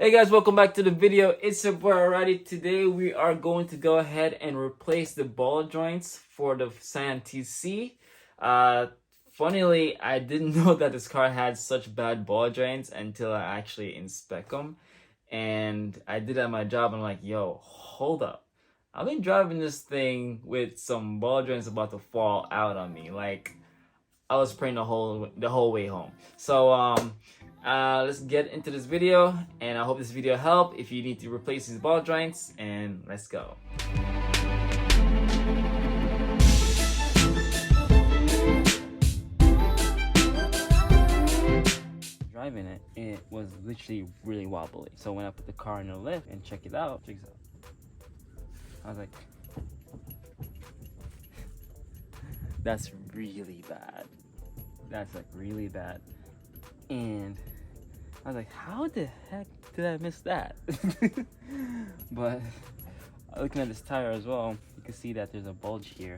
Hey guys, welcome back to the video. It's your boy Alrighty. Today we are going to go ahead and replace the ball joints for the Scion TC. Funnily, I didn't know that this car had such bad ball joints until I actually inspect them. And I did at my job. I'm like, yo, hold up. I've been driving this thing with some ball joints about to fall out on me. Like, I was praying the whole way home. So let's get into this video, and I hope this video helped if you need to replace these ball joints, and let's go. Driving it, it was literally really wobbly. So when I put the car in the lift and check it out, I was like, that's really bad. That's like really bad. And I was like, how the heck did I miss that? But looking at this tire as well, you can see that there's a bulge here,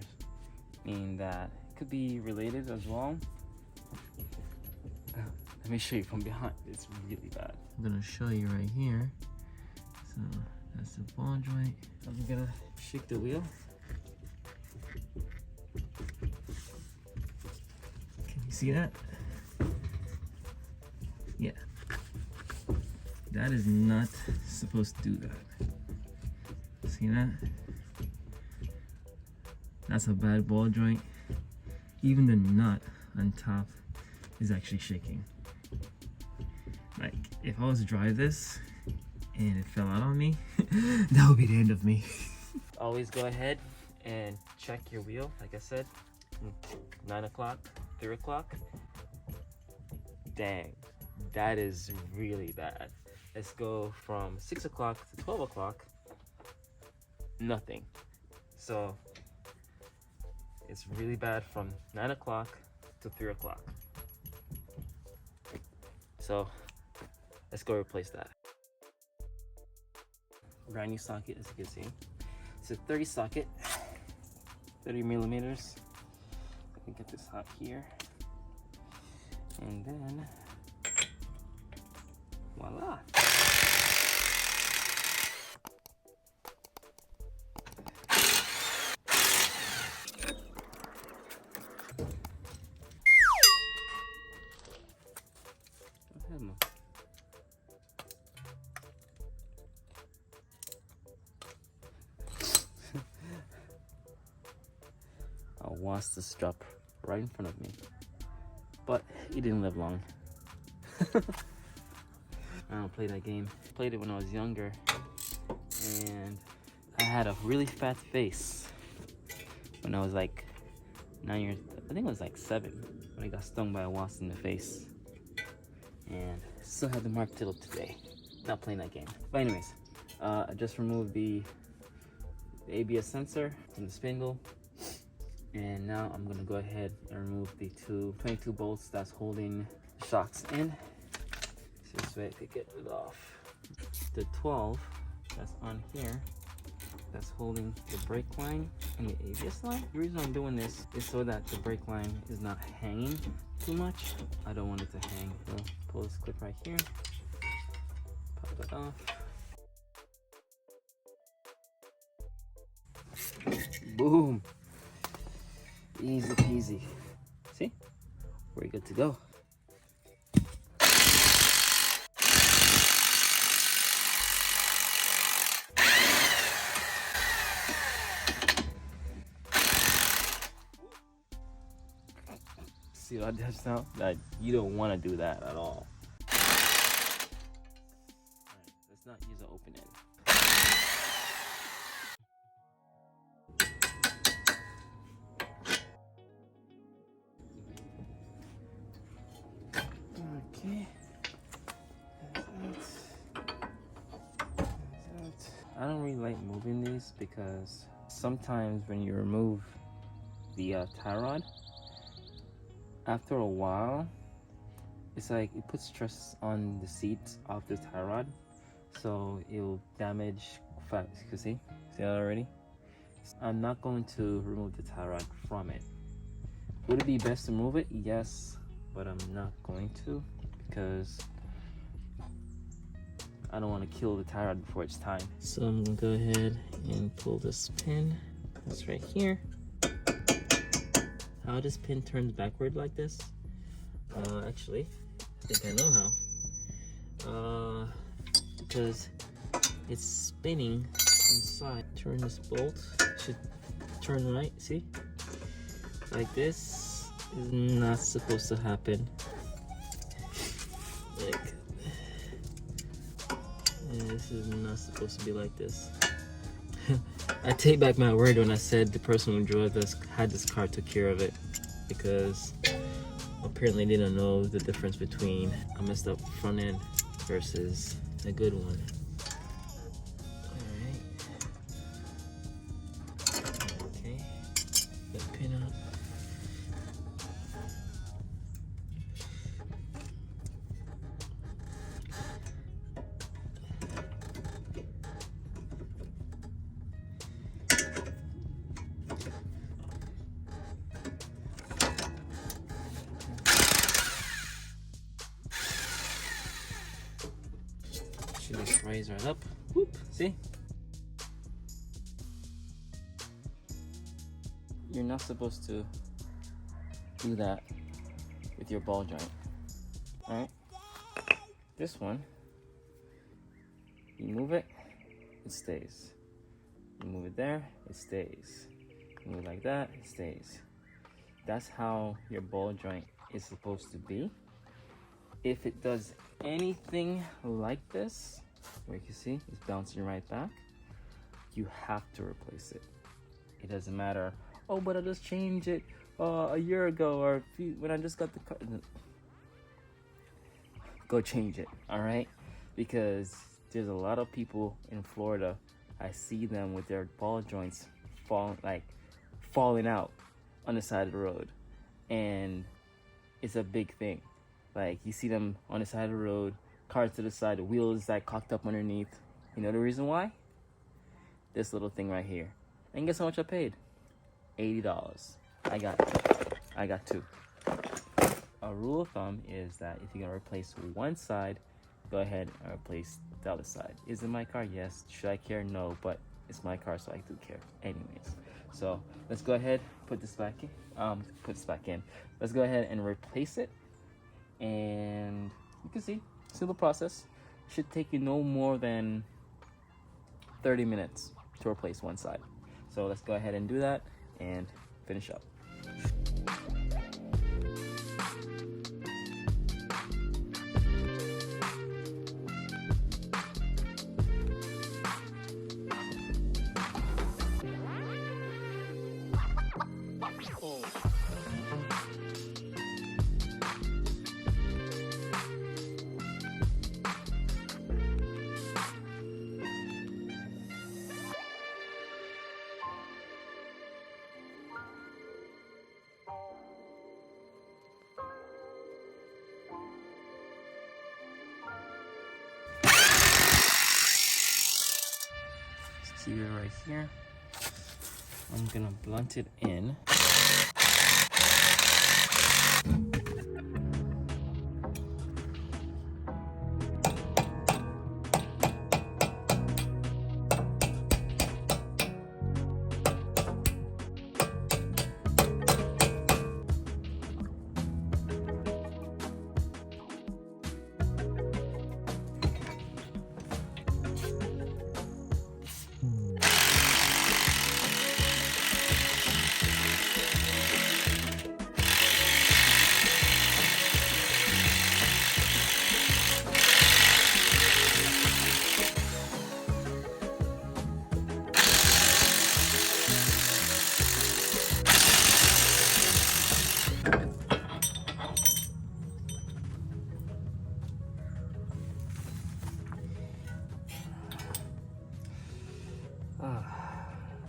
meaning that it could be related as well. Let me show you from behind. It's really bad. I'm gonna show you right here. So that's the ball joint. I'm gonna shake the wheel. Can you see that? Yeah. That is not supposed to do that. See that? That's a bad ball joint. Even the nut on top is actually shaking. Like, if I was to drive this and it fell out on me, that would be the end of me. Always go ahead and check your wheel, like I said. 9 o'clock, 3 o'clock. Dang, that is really bad. Let's go from 6 o'clock to 12 o'clock. Nothing. So it's really bad from 9 o'clock to 3 o'clock. So let's go replace that. Brand new socket, as you can see. It's a 30 socket, 30 millimeters. I can get this out here. And then, voila. I watched this drop right in front of me, but he didn't live long. I don't play that game. Played it when I was younger, and I had a really fat face when I was like 9 years. I think it was like 7 when I got stung by a wasp in the face, and still have the mark till today. Not playing that game. But anyways, I just removed the ABS sensor from the spindle. And now I'm gonna go ahead and remove the 22 bolts that's holding the shocks in. So this way I could get it off. The 12 that's on here, that's holding the brake line and the ABS line. The reason I'm doing this is so that the brake line is not hanging too much. I don't want it to hang. So pull this clip right here, pop it off. Boom. Easy peasy. See? We're good to go. See what I did now? That you don't want to do that at all. Alright, let's not use an open end. Okay. I don't really like moving these because sometimes when you remove the tie rod, after a while, it's like it puts stress on the seats of the tie rod, so it'll damage fast. You can see that already? I'm not going to remove the tie rod from it. Would it be best to move it? Yes, but I'm not going to because I don't want to kill the tie rod before it's time. So I'm gonna go ahead and pull this pin. That's right here. How this pin turns backward like this? Actually, I think I know how. Because it's spinning inside. Turn this bolt. Should turn right. See? Like this is not supposed to happen. Like, this is not supposed to be like this. I take back my word when I said the person who drove this had this car took care of it, because apparently they don't know the difference between a messed up front end versus a good one. Alright. Okay. Put the pin up. Should just raise right up. Whoop. See? You're not supposed to do that with your ball joint. Alright? This one, you move it, it stays. You move it there, it stays. You move it like that, it stays. That's how your ball joint is supposed to be. If it does anything like this, where you can see it's bouncing right back, you have to replace it. It doesn't matter, oh, but I just changed it a year ago, or when I just got the car. Go change it, all right? Because there's a lot of people in Florida, I see them with their ball joints falling out on the side of the road, and it's a big thing. Like, you see them on the side of the road, cars to the side, the wheels like cocked up underneath. You know the reason why? This little thing right here. And guess how much I paid? $80. I got two. A rule of thumb is that if you're gonna replace one side, go ahead and replace the other side. Is it my car? Yes. Should I care? No, but it's my car, so I do care anyways. So let's go ahead, put this back in. Let's go ahead and replace it. And you can see, simple process. Should take you no more than 30 minutes to replace one side. So let's go ahead and do that and finish up. See it right here. I'm gonna blunt it in.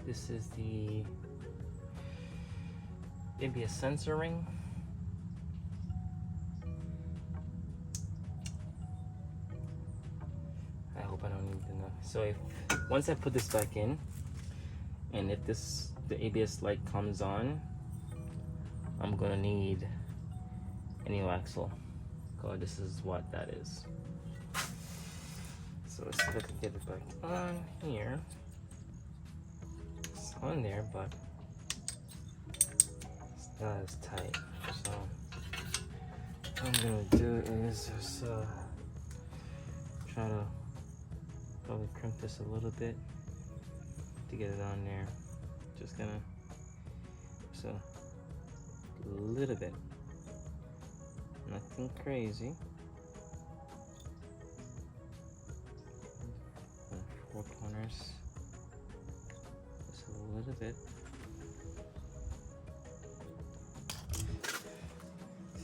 This is the maybe a sensor ring. I hope I don't need to know. So if once I put this back in, and if the ABS light comes on, I'm gonna need a new axle. God, this is what that is. So let's see if I can get it back on here. It's on there, but it's not as tight. So what I'm gonna do is just try to probably crimp this a little bit to get it on there. Just gonna, so a little bit, nothing crazy. Four corners, just a little bit.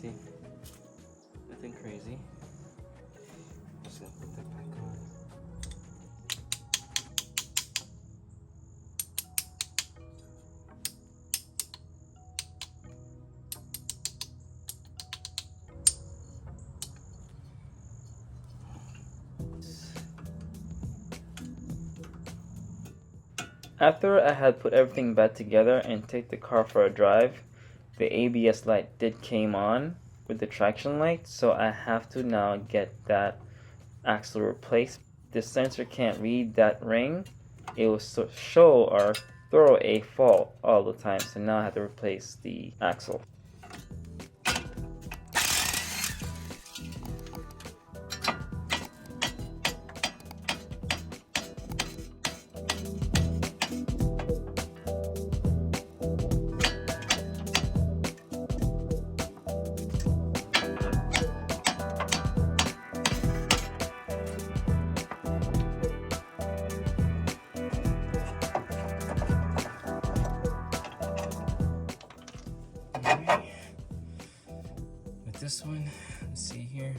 See, nothing crazy. Just gonna put that back on. After I had put everything back together and take the car for a drive, the ABS light did came on with the traction light, so I have to now get that axle replaced. The sensor can't read that ring. It will show or throw a fault all the time, so now I have to replace the axle. This one, let's see here,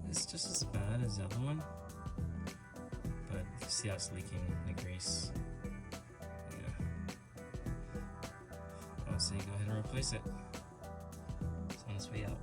it's just as bad as the other one, but you see how it's leaking the grease. Yeah, I would say go ahead and replace it. It's on its way out.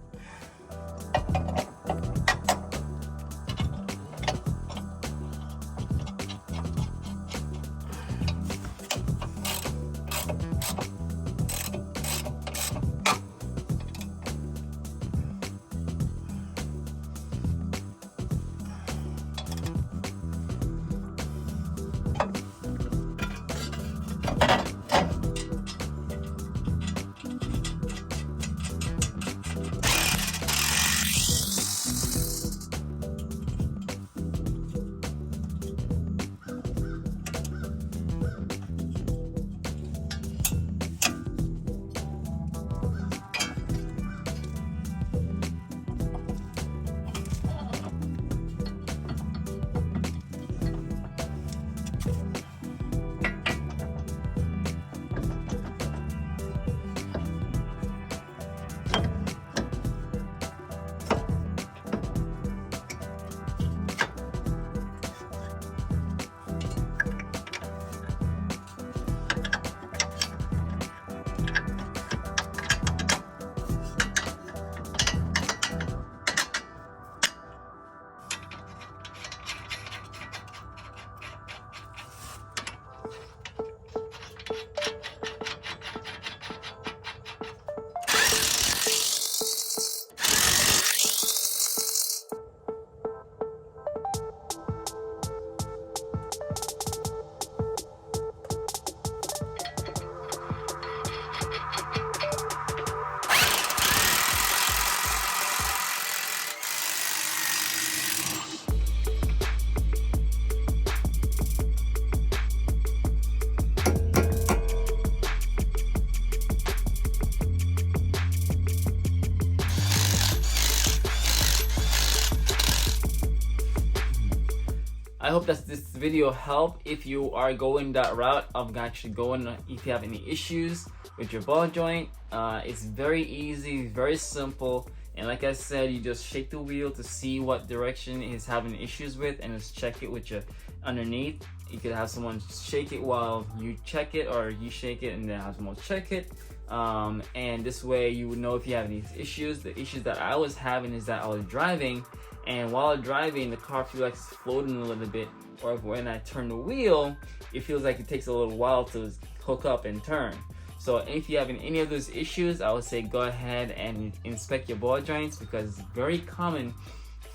I hope that this video helped if you are going that route of actually going, if you have any issues with your ball joint. It's very easy, very simple, and like I said, you just shake the wheel to see what direction it's having issues with and just check it with your underneath. You could have someone shake it while you check it, or you shake it and then have someone check it. And this way you would know if you have any issues. The issues that I was having is that I was driving, and while driving the car feels like it's floating a little bit, or when I turn the wheel it feels like it takes a little while to hook up and turn. So if you have any of those issues, I would say go ahead and inspect your ball joints, because it's very common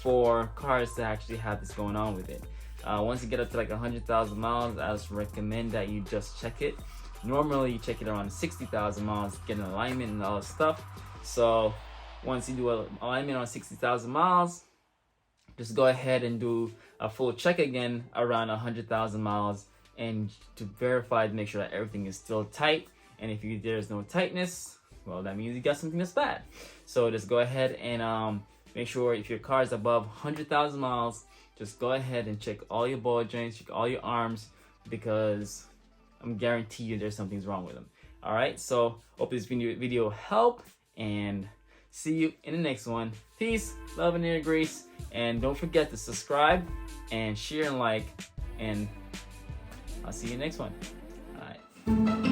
for cars to actually have this going on with it. Once you get up to like 100,000 miles, I just recommend that you just check it. Normally you check it around 60,000 miles, get an alignment and all that stuff. So once you do an alignment on 60,000 miles, just go ahead and do a full check again around 100,000 miles, and to verify to make sure that everything is still tight. And if there's no tightness, well, that means you got something that's bad. So just go ahead and make sure if your car is above 100,000 miles, just go ahead and check all your ball joints, check all your arms, because I'm guarantee you there's something's wrong with them. All right, so hope this video helped, and see you in the next one. Peace, love, and air grease. And don't forget to subscribe and share and like, and I'll see you next one. All right.